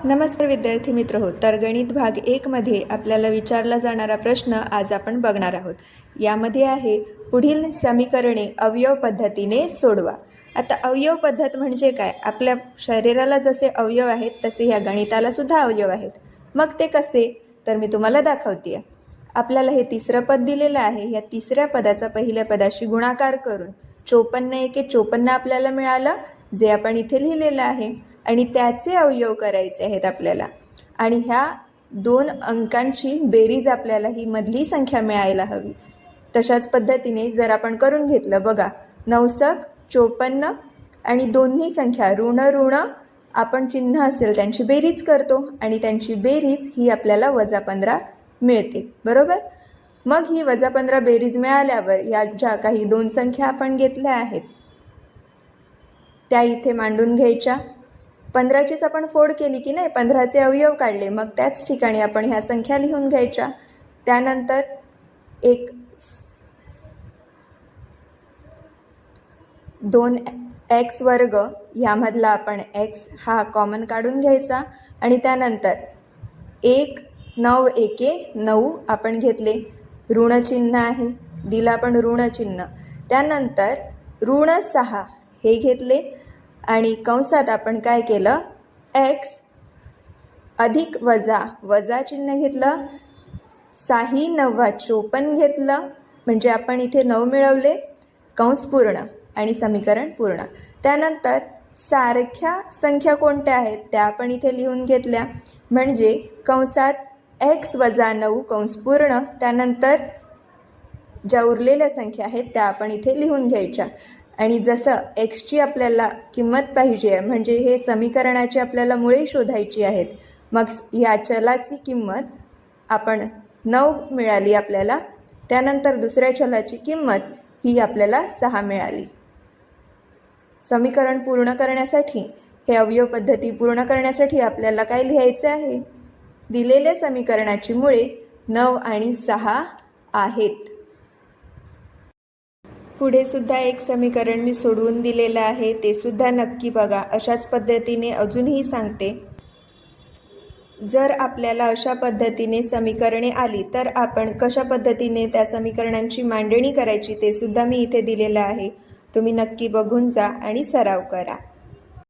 नमस्कार विद्यार्थी मित्र हो. तर गणित भाग 1 मध्ये आपल्याला विचारला जाणारा प्रश्न आज आपण बघणार आहोत. यामध्ये आहे पुढील समीकरणे अवयव पद्धतीने सोडवा. आता अवयव पद्धत म्हणजे काय? आपल्या शरीराला जसे अवयव आहेत तसे या गणिताला सुद्धा अवयव आहेत. मग ते कसे? तर मी तुम्हाला दाखवते. आपल्याला हे तिसरं पद दिलेलं आहे. या तिसऱ्या पदाचा पहिल्या पदाशी गुणाकार करून 54 एके 54 आपल्याला मिळालं, जे आपण इथे लिहिलेलं आहे. आणि त्याचे अवयव करायचे आहेत आपल्याला. आणि ह्या 2 अंकांची बेरीज आपल्याला ही मधली संख्या मिळायला हवी. तशाच पद्धतीने जर आपण करून घेतलं, बघा 9 54 आणि दोन्ही संख्या ऋण ऋण आपण चिन्ह असेल त्यांची बेरीज करतो आणि त्यांची बेरीज ही आपल्याला -15 मिळते, बरोबर. मग ही -15 बेरीज मिळाल्यावर या ज्या काही 2 संख्या आपण घेतल्या आहेत त्या इथे मांडून घ्यायच्या. 15चीच आपण फोड केली की नाही, 15चे अवयव काढले, मग त्याच ठिकाणी आपण ह्या संख्या लिहून घ्यायच्या. त्यानंतर एक 2x वर्ग ह्यामधला आपण x हा कॉमन काढून घ्यायचा आणि त्यानंतर 1 9 एके 9 आपण घेतले, ऋणचिन्ह आहे, दिला आपण ऋणचिन्ह. त्यानंतर -6 हे घेतले आणि कंसात आपण काय केलं, x अधिक वजा चिन्ह घेतलं, 6 9 54 घेतलं, म्हणजे आपण इथे 9 मिळवले, कंस पूर्ण आणि समीकरण पूर्ण. त्यानंतर सारख्या संख्या कोणत्या आहेत त्या आपण इथे लिहून घेतल्या, म्हणजे कंसात x - 9 कंस पूर्ण. त्यानंतर ज्या उरलेल्या संख्या आहेत त्या आपण इथे लिहून घ्यायच्या. आणि जसं xची आपल्याला किंमत पाहिजे आहे, म्हणजे हे समीकरणाची आपल्याला मुळे शोधायची आहेत, मग ह्या चलाची किंमत आपण 9 मिळाली आपल्याला. त्यानंतर दुसऱ्या चलाची किंमत ही आपल्याला 6 मिळाली. समीकरण पूर्ण करण्यासाठी, हे अवयव पद्धती पूर्ण करण्यासाठी आपल्याला काय लिहायचे आहे, दिलेल्या समीकरणाची मुळे 9 आणि 6 आहेत. पुढे सुद्धा एक समीकरण मी सोडवून दिलेलं आहे, ते सुद्धा नक्की बघा. अशाच पद्धतीने अजूनही सांगते. जर आपल्याला अशा पद्धतीने समीकरणे आली तर आपण कशा पद्धतीने त्या समीकरणांची मांडणी करायची ते सुद्धा मी इथे दिलेलं आहे. तुम्ही नक्की बघून जा आणि सराव करा.